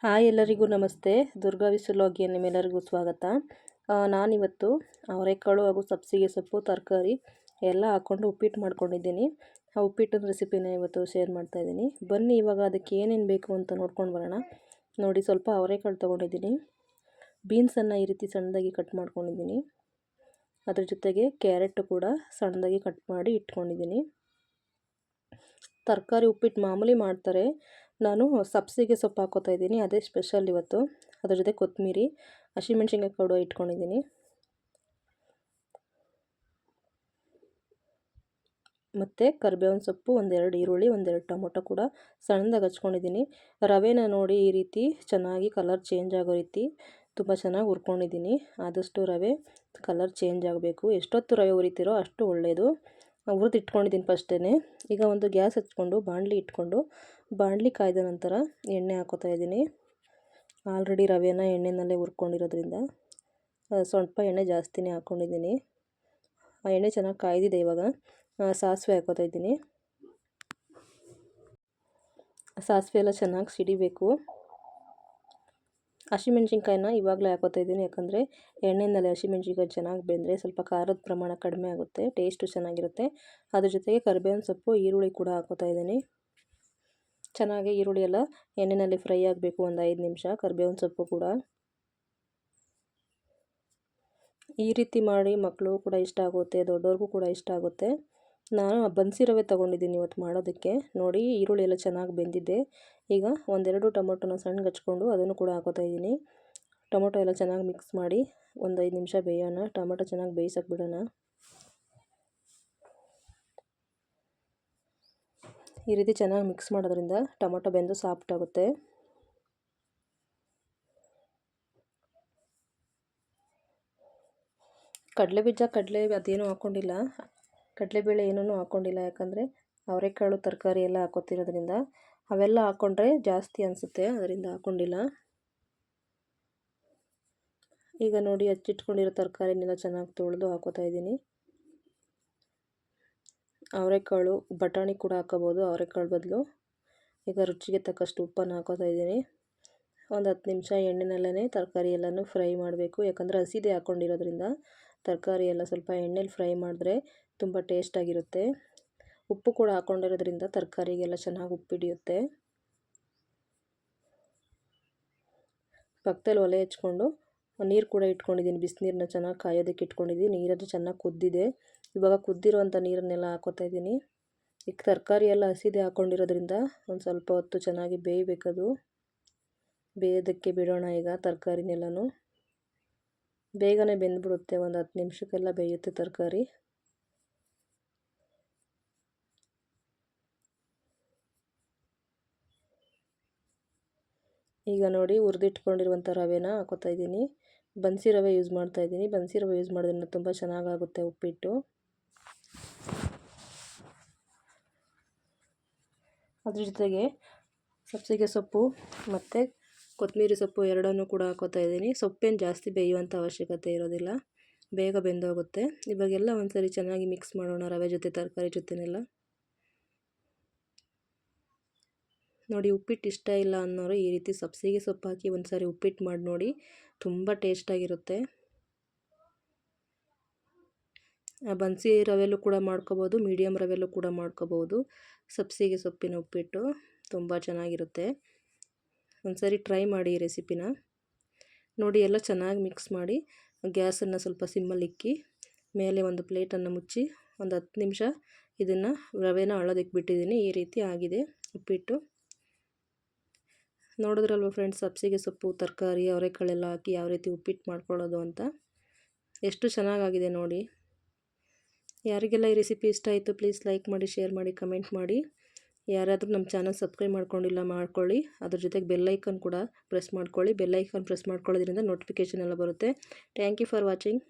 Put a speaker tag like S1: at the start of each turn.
S1: Hi ಎಲ್ಲರಿಗೂ ನಮಸ್ತೆ. ದುರ್ಗಾ ವಿಸುಲಾಗಿ ನಿಮ್ಮೆಲ್ಲರಿಗೂ ಸ್ವಾಗತ. ನಾನಿವತ್ತು ಅವರೆಕಾಳು ಹಾಗೂ ಸಬ್ಸಿಗೆ ಸೊಪ್ಪು ತರಕಾರಿ ಎಲ್ಲ ಹಾಕ್ಕೊಂಡು ಉಪ್ಪಿಟ್ಟು ಮಾಡ್ಕೊಂಡಿದ್ದೀನಿ. ಆ ಉಪ್ಪಿಟ್ಟಿನ ರೆಸಿಪಿನ ಇವತ್ತು ಶೇರ್ ಮಾಡ್ತಾ ಇದ್ದೀನಿ. ಬನ್ನಿ ಇವಾಗ ಅದಕ್ಕೆ ಏನೇನು ಬೇಕು ಅಂತ ನೋಡ್ಕೊಂಡು ಬರೋಣ. ನೋಡಿ, ಸ್ವಲ್ಪ ಅವರೆಕಾಳು ತೊಗೊಂಡಿದ್ದೀನಿ. ಬೀನ್ಸನ್ನು ಈ ರೀತಿ ಸಣ್ಣದಾಗಿ ಕಟ್ ಮಾಡ್ಕೊಂಡಿದ್ದೀನಿ. ಅದ್ರ ಜೊತೆಗೆ ಕ್ಯಾರೆಟ್ ಕೂಡ ಸಣ್ಣದಾಗಿ ಕಟ್ ಮಾಡಿ ಇಟ್ಕೊಂಡಿದ್ದೀನಿ. ತರಕಾರಿ ಉಪ್ಪಿಟ್ಟು ಮಾಮೂಲಿ ಮಾಡ್ತಾರೆ, ನಾನು ಸಬ್ಸಿಗೆ ಸೊಪ್ಪು ಹಾಕೋತಾ ಇದ್ದೀನಿ, ಅದೇ ಸ್ಪೆಷಲ್ ಇವತ್ತು. ಅದ್ರ ಜೊತೆ ಕೊತ್ತಂಬರಿ, ಹಸಿಮೆಣ್ಸಿನ್ಕಾಯಿ ಕೂಡ ಇಟ್ಕೊಂಡಿದ್ದೀನಿ. ಮತ್ತು ಕರಿಬೇವಿನ ಸೊಪ್ಪು, ಒಂದೆರಡು ಈರುಳ್ಳಿ, ಒಂದೆರಡು ಟೊಮೊಟೊ ಕೂಡ ಸಣ್ಣದಾಗಿ ಹಚ್ಕೊಂಡಿದ್ದೀನಿ. ರವೆನ ನೋಡಿ ಈ ರೀತಿ ಚೆನ್ನಾಗಿ ಕಲರ್ ಚೇಂಜ್ ಆಗೋ ರೀತಿ ತುಂಬ ಚೆನ್ನಾಗಿ ಹುರ್ಕೊಂಡಿದ್ದೀನಿ. ಆದಷ್ಟು ರವೆ ಕಲರ್ ಚೇಂಜ್ ಆಗಬೇಕು. ಎಷ್ಟೊತ್ತು ರವೆ ಹುರಿತೀರೋ ಅಷ್ಟು ಒಳ್ಳೆಯದು. ಹುರಿದು ಇಟ್ಕೊಂಡಿದ್ದೀನಿ ಫಸ್ಟೇ. ಈಗ ಒಂದು ಗ್ಯಾಸ್ ಹಚ್ಕೊಂಡು ಬಾಣಲಿ ಇಟ್ಕೊಂಡು, ಬಾಣಲಿ ಕಾಯ್ದ ನಂತರ ಎಣ್ಣೆ ಹಾಕೋತಾ ಇದ್ದೀನಿ. ಆಲ್ರೆಡಿ ರವೆನ ಎಣ್ಣೆನಲ್ಲೇ ಹುರ್ಕೊಂಡಿರೋದ್ರಿಂದ ಸ್ವಲ್ಪ ಎಣ್ಣೆ ಜಾಸ್ತಿನೇ ಹಾಕ್ಕೊಂಡಿದ್ದೀನಿ. ಆ ಎಣ್ಣೆ ಚೆನ್ನಾಗಿ ಕಾಯ್ದಿದೆ. ಇವಾಗ ಸಾಸಿವೆ ಹಾಕೋತಾ ಇದ್ದೀನಿ. ಸಾಸಿವೆ ಎಲ್ಲ ಚೆನ್ನಾಗಿ ಸಿಡಿಬೇಕು. ಹಸಿಮೆಣ್ಸಿನ್ಕಾಯಿನ ಇವಾಗಲೇ ಹಾಕೋತಾ ಇದ್ದೀನಿ, ಯಾಕಂದರೆ ಎಣ್ಣೆಯಲ್ಲಿ ಹಸಿಮೆಣ್ಸಿನ್ಕಾಯಿ ಚೆನ್ನಾಗಿ ಬೆಂದರೆ ಸ್ವಲ್ಪ ಖಾರದ ಪ್ರಮಾಣ ಕಡಿಮೆ ಆಗುತ್ತೆ, ಟೇಸ್ಟು ಚೆನ್ನಾಗಿರುತ್ತೆ. ಅದ್ರ ಜೊತೆಗೆ ಕರಿಬೇವಿನ ಸೊಪ್ಪು, ಈರುಳ್ಳಿ ಕೂಡ ಹಾಕೋತಾ ಇದ್ದೀನಿ. ಚೆನ್ನಾಗಿ ಈರುಳ್ಳಿ ಎಲ್ಲ ಎಣ್ಣೆಯಲ್ಲಿ ಫ್ರೈ ಆಗಬೇಕು, ಒಂದು 5 ನಿಮಿಷ. ಕರಿಬೇವಿನ ಸೊಪ್ಪು ಕೂಡ ಈ ರೀತಿ ಮಾಡಿ ಮಕ್ಕಳು ಕೂಡ ಇಷ್ಟ ಆಗುತ್ತೆ, ದೊಡ್ಡವ್ರಿಗೂ ಕೂಡ ಇಷ್ಟ ಆಗುತ್ತೆ. ನಾನು ಬನ್ಸಿ ರವೆ ತೊಗೊಂಡಿದ್ದೀನಿ ಇವತ್ತು ಮಾಡೋದಕ್ಕೆ. ನೋಡಿ, ಈರುಳ್ಳಿ ಎಲ್ಲ ಚೆನ್ನಾಗಿ ಬೆಂದಿದೆ. ಈಗ ಒಂದೆರಡು ಟೊಮೊಟೊನ ಸಣ್ಣಗೆ ಹಚ್ಕೊಂಡು ಅದನ್ನು ಕೂಡ ಹಾಕೋತಾ ಇದ್ದೀನಿ. ಟೊಮೊಟೊ ಎಲ್ಲ ಚೆನ್ನಾಗಿ ಮಿಕ್ಸ್ ಮಾಡಿ ಒಂದು 5 ನಿಮಿಷ ಬೇಯೋಣ. ಟೊಮೊಟೊ ಚೆನ್ನಾಗಿ ಬೇಯಿಸೋಕೆ ಬಿಡೋಣ. ಈ ರೀತಿ ಚೆನ್ನಾಗಿ ಮಿಕ್ಸ್ ಮಾಡೋದ್ರಿಂದ ಟೊಮೊಟೊ ಬೆಂದು ಸಾಫ್ಟ್ ಆಗುತ್ತೆ. ಕಡಲೆಬೀಜ, ಕಡಲೆ ಅದೇನೂ ಹಾಕ್ಕೊಂಡಿಲ್ಲ, ಕಡಲೆಬೇಳೆ ಏನೂ ಹಾಕ್ಕೊಂಡಿಲ್ಲ, ಯಾಕಂದರೆ ಅವರೆಕಾಳು ತರಕಾರಿ ಎಲ್ಲ ಹಾಕೋತಿರೋದ್ರಿಂದ. ಅವೆಲ್ಲ ಹಾಕ್ಕೊಂಡ್ರೆ ಜಾಸ್ತಿ ಅನಿಸುತ್ತೆ, ಅದರಿಂದ ಹಾಕ್ಕೊಂಡಿಲ್ಲ. ಈಗ ನೋಡಿ, ಹಚ್ಚಿಟ್ಕೊಂಡಿರೋ ತರಕಾರಿನೆಲ್ಲ ಚೆನ್ನಾಗಿ ತೊಳೆದು ಹಾಕೋತಾ ಇದ್ದೀನಿ. ಅವರೆಕಾಳು, ಬಟಾಣಿ ಕೂಡ ಹಾಕೋಬೋದು ಅವರೆಕಾಳು ಬದಲು. ಈಗ ರುಚಿಗೆ ತಕ್ಕಷ್ಟು ಉಪ್ಪನ್ನು ಹಾಕೋತಾ ಇದ್ದೀನಿ. ಒಂದು 10 ನಿಮಿಷ ಎಣ್ಣೆನಲ್ಲೇ ತರಕಾರಿ ಎಲ್ಲನೂ ಫ್ರೈ ಮಾಡಬೇಕು, ಯಾಕಂದರೆ ಹಸಿದೆ ಹಾಕ್ಕೊಂಡಿರೋದ್ರಿಂದ. ತರಕಾರಿ ಎಲ್ಲ ಸ್ವಲ್ಪ ಎಣ್ಣೆಲಿ ಫ್ರೈ ಮಾಡಿದ್ರೆ ತುಂಬ ಟೇಸ್ಟಾಗಿರುತ್ತೆ. ಉಪ್ಪು ಕೂಡ ಹಾಕ್ಕೊಂಡಿರೋದ್ರಿಂದ ತರಕಾರಿಗೆಲ್ಲ ಚೆನ್ನಾಗಿ ಉಪ್ಪು ಹಿಡಿಯುತ್ತೆ. ಪಕ್ಕದಲ್ಲಿ ಒಲೆ ಹಚ್ಕೊಂಡು ನೀರು ಕೂಡ ಇಟ್ಕೊಂಡಿದ್ದೀನಿ. ಬಿಸಿನೀರನ್ನ ಚೆನ್ನಾಗಿ ಕಾಯೋದಕ್ಕೆ ಇಟ್ಕೊಂಡಿದ್ದೀನಿ. ನೀರಲ್ಲಿ ಚೆನ್ನಾಗಿ ಕುದ್ದಿದೆ. ಇವಾಗ ಕುದ್ದಿರೋಂಥ ನೀರನ್ನೆಲ್ಲ ಹಾಕೋತಾ ಇದ್ದೀನಿ. ಈಗ ತರಕಾರಿ ಎಲ್ಲ ಹಸಿದೆ ಹಾಕ್ಕೊಂಡಿರೋದ್ರಿಂದ ಒಂದು ಸ್ವಲ್ಪ ಹೊತ್ತು ಚೆನ್ನಾಗಿ ಬೇಯಬೇಕದು. ಬೇಯೋದಕ್ಕೆ ಬಿಡೋಣ. ಈಗ ತರಕಾರಿನೆಲ್ಲನೂ ಬೇಗನೆ ಬೆಂದ್ಬಿಡುತ್ತೆ, ಒಂದು 10 ನಿಮಿಷಕ್ಕೆಲ್ಲ ಬೇಯುತ್ತೆ ತರಕಾರಿ. ಈಗ ನೋಡಿ, ಹುರಿದಿಟ್ಕೊಂಡಿರುವಂಥ ರವೆನ ಹಾಕೋತಾ ಇದ್ದೀನಿ. ಬನ್ಸಿ ರವೆ ಯೂಸ್ ಮಾಡ್ತಾ ಇದ್ದೀನಿ. ಬನ್ಸಿ ರವೆ ಯೂಸ್ ಮಾಡೋದ್ರಿಂದ ತುಂಬ ಚೆನ್ನಾಗಾಗುತ್ತೆ ಉಪ್ಪಿಟ್ಟು. ಅದ್ರ ಜೊತೆಗೆ ಸಬ್ಸಿಗೆ ಸೊಪ್ಪು ಮತ್ತು ಕೊತ್ತಂಬರಿ ಸೊಪ್ಪು ಎರಡನ್ನೂ ಕೂಡ ಹಾಕೋತಾ ಇದ್ದೀನಿ. ಸೊಪ್ಪೇನು ಜಾಸ್ತಿ ಬೇಯುವಂಥ ಅವಶ್ಯಕತೆ ಇರೋದಿಲ್ಲ, ಬೇಗ ಬೆಂದೋಗುತ್ತೆ. ಇವಾಗೆಲ್ಲ ಒಂದ್ಸರಿ ಚೆನ್ನಾಗಿ ಮಿಕ್ಸ್ ಮಾಡೋಣ, ರವೆ ಜೊತೆ ತರಕಾರಿ ಜೊತೆನೆಲ್ಲ. ನೋಡಿ, ಉಪ್ಪಿಟ್ಟು ಇಷ್ಟ ಇಲ್ಲ ಅನ್ನೋರು ಈ ರೀತಿ ಸಬ್ಸಿಗೆ ಸೊಪ್ಪು ಹಾಕಿ ಒಂದ್ಸರಿ ಉಪ್ಪಿಟ್ಟು ಮಾಡಿ ನೋಡಿ, ತುಂಬ ಟೇಸ್ಟಾಗಿರುತ್ತೆ. ಬನ್ಸಿ ರವೆಲ್ಲೂ ಕೂಡ ಮಾಡ್ಕೋಬೋದು, ಮೀಡಿಯಮ್ ರವೆಲ್ಲೂ ಕೂಡ ಮಾಡ್ಕೋಬೋದು. ಸಬ್ಸಿಗೆ ಸೊಪ್ಪಿನ ಉಪ್ಪಿಟ್ಟು ತುಂಬ ಚೆನ್ನಾಗಿರುತ್ತೆ. ಒಂದ್ಸರಿ ಟ್ರೈ ಮಾಡಿ ಈ ರೆಸಿಪಿನ. ನೋಡಿ, ಎಲ್ಲ ಚೆನ್ನಾಗಿ ಮಿಕ್ಸ್ ಮಾಡಿ ಗ್ಯಾಸನ್ನು ಸ್ವಲ್ಪ ಸಿಮ್ಮಲ್ಲಿ ಇಕ್ಕಿ ಮೇಲೆ ಒಂದು ಪ್ಲೇಟನ್ನು ಮುಚ್ಚಿ ಒಂದು 10 ನಿಮಿಷ ಇದನ್ನು ರವೆನ ಅಳೋದಕ್ಕೆ ಬಿಟ್ಟಿದ್ದೀನಿ. ಈ ರೀತಿ ಆಗಿದೆ ಉಪ್ಪಿಟ್ಟು. ನೋಡಿದ್ರಲ್ವ ಫ್ರೆಂಡ್ಸ್, ಸಬ್ಸಿಗೆ ಸೊಪ್ಪು, ತರಕಾರಿ, ಅವರೆಕಾಳೆಲ್ಲ ಹಾಕಿ ಯಾವ ರೀತಿ ಉಪ್ಪಿಟ್ಟು ಮಾಡ್ಕೊಳ್ಳೋದು ಅಂತ. ಎಷ್ಟು ಚೆನ್ನಾಗಾಗಿದೆ ನೋಡಿ. ಯಾರಿಗೆಲ್ಲ ಈ ರೆಸಿಪಿ ಇಷ್ಟ ಆಯಿತು ಪ್ಲೀಸ್ ಲೈಕ್ ಮಾಡಿ, ಶೇರ್ ಮಾಡಿ, ಕಮೆಂಟ್ ಮಾಡಿ. ಯಾರಾದರೂ ನಮ್ಮ ಚಾನಲ್ ಸಬ್ಸ್ಕ್ರೈಬ್ ಮಾಡ್ಕೊಂಡಿಲ್ಲ ಮಾಡ್ಕೊಳ್ಳಿ. ಅದ್ರ ಜೊತೆಗೆ ಬೆಲ್ಲೈಕನ್ ಕೂಡ ಪ್ರೆಸ್ ಮಾಡ್ಕೊಳ್ಳಿ. ಬೆಲ್ಲೈಕನ್ ಪ್ರೆಸ್ ಮಾಡ್ಕೊಳ್ಳೋದ್ರಿಂದ ನೋಟಿಫಿಕೇಷನ್ ಎಲ್ಲ ಬರುತ್ತೆ. Thank you for watching.